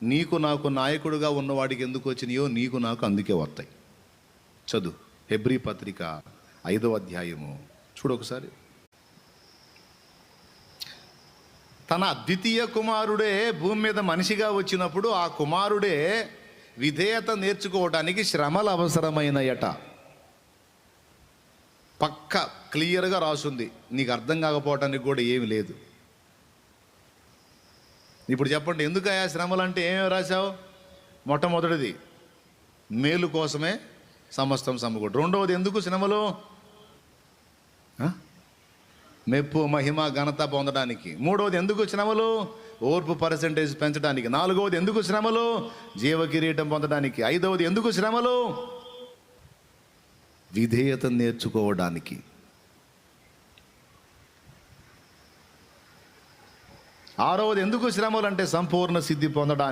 నీకు నాకు నాయకుడుగా ఉన్నవాడికి ఎందుకు వచ్చినాయో నీకు నాకు అందుకే వస్తాయి. చదువు హెబ్రీ పత్రిక 5వ అధ్యాయము చూడు ఒకసారి. తన అద్వితీయ కుమారుడే భూమి మీద మనిషిగా వచ్చినప్పుడు ఆ కుమారుడే విధేయత నేర్చుకోవడానికి శ్రమలు అవసరమైనయట. పక్క క్లియర్గా రాసుంది, నీకు అర్థం కాకపోవటానికి కూడా ఏమి లేదు. ఇప్పుడు చెప్పండి, ఎందుకయ్యా శ్రమలు అంటే ఏమేమి రాశావు? మొట్టమొదటిది మేలు కోసమే సమస్తం సమకూడు. రెండవది ఎందుకు శ్రమలు? మెప్పు మహిమ ఘనత పొందడానికి. మూడవది ఎందుకు శ్రమలు? ఓర్పు పర్సెంటేజ్ పెంచడానికి. నాలుగవది ఎందుకు శ్రమలు? జీవ కిరీటం పొందడానికి. ఐదవది ఎందుకు శ్రమలు? విధేయత నేర్చుకోవడానికి. ఆరవది ఎందుకు శ్రమలు అంటే సంపూర్ణ సిద్ధి పొందడానికి.